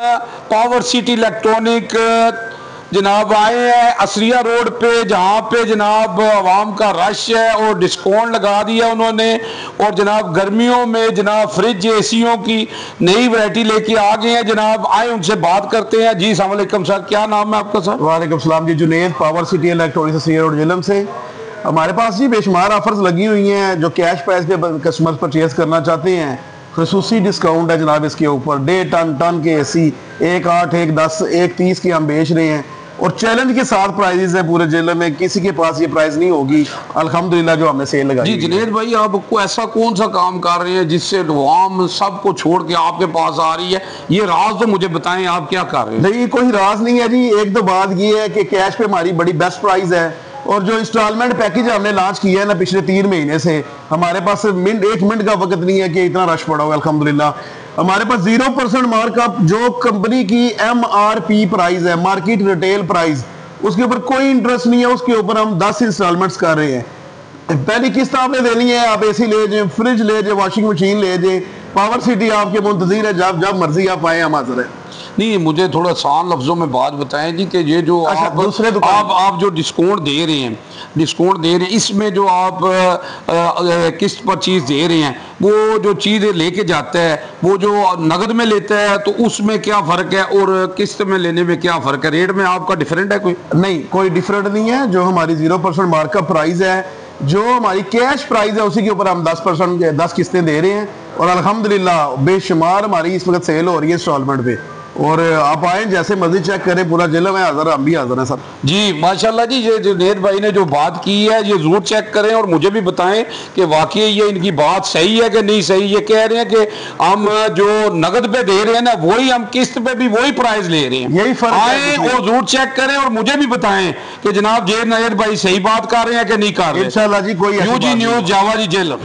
Power city electronic जनाब आए हैं असरिया रोड पे, जहाँ पे जनाब आवाम का रश है और डिस्काउंट लगा दिया उन्होंने। और जनाब गर्मियों में जनाब फ्रिज एसीयों की नई वैरायटी लेके आ गए हैं जनाब। आए उनसे बात करते हैं। जी अस्सलाम वालेकुम सर, क्या नाम है आपका सर? वालेकुम सलाम जी, जुनेद, पावर सिटी इलेक्ट्रॉनिक असरिया रोड जिलम से। हमारे पास जी बेशुमार ऑफर्स लगी हुई हैं जो कैश प्राइस पे कस्टमर परचेज करना चाहते हैं। खसूसी डिस्काउंट है जनाब इसके ऊपर। 1.5 टन के एसी 1.8, 1.10, 1.30 की हम बेच रहे हैं और चैलेंज के साथ प्राइजेस हैं पूरे जिले में। किसी के पास ये प्राइस नहीं होगी अल्हम्दुलिल्लाह जो हमने सेल लगाई। जी जुनेद भाई, आपको ऐसा कौन सा काम कर रहे हैं जिससे आवाम सबको छोड़ के आपके पास आ रही है? ये राज तो मुझे बताएं, आप क्या कर रहे हैं? नहीं, कोई राज नहीं है जी। एक तो बात ये है कि कैश पे हमारी बड़ी बेस्ट प्राइस है और जो इंस्टॉलमेंट पैकेज हमने लॉन्च किया है ना पिछले 3 महीने से, हमारे पास 1 मिनट का वक्त नहीं है कि इतना रश पड़ा हुआ। अल्हम्दुलिल्लाह हमारे पास 0% मार्कअप, जो कंपनी की MRP प्राइस है, मार्केट रिटेल प्राइस, उसके ऊपर कोई इंटरेस्ट नहीं है। उसके ऊपर हम 10 इंस्टॉलमेंट्स कर रहे हैं। पहली किस्त आपने देनी है, आप एसी ले जाए, फ्रिज ले जाए, वॉशिंग मशीन ले जाए। पावर सिटी आपके मुंतज़िर है, जब मर्जी आप आए, हम हाजिर हैं। नहीं, मुझे थोड़ा आसान लफ्जों में बात बताएं जी कि ये जो आप जो डिस्काउंट दे रहे हैं, इसमें जो आप किस्त पर चीज़ दे रहे हैं, वो जो चीज़ लेके जाता है वो जो नगद में लेता है तो उसमें क्या फ़र्क है और किस्त में लेने में क्या फ़र्क है? रेट में आपका डिफरेंट है कोई? नहीं, कोई डिफरेंट नहीं है। जो हमारी 0% मार्कअप प्राइस है, जो हमारी कैश प्राइस है, उसी के ऊपर हम 10 किस्तें दे रहे हैं और अल्हम्दुलिल्लाह बेशुमार हमारी इस वक्त सेल हो रही है इंस्टॉलमेंट पे। और आप आए जैसे मर्जी चेक करें, पूरा जिला में हाजिर, हम भी हाजिर हैं सर। जी माशाल्लाह जी, ये जुनेद भाई ने जो बात की है ये जरूर चेक करें और मुझे भी बताएं कि वाकई ये इनकी बात सही है कि नहीं सही। ये कह रहे हैं कि हम जो नगद पे दे रहे हैं ना, वही हम किस्त पे भी वही प्राइस ले रहे हैं। यही फर्क आए और जरूर चेक करें और मुझे भी बताएं कि जनाब जुनेद भाई सही बात कर रहे हैं कि नहीं कर रहे। इंशाल्लाह जी, कोई न्यूज जावा जी जेल।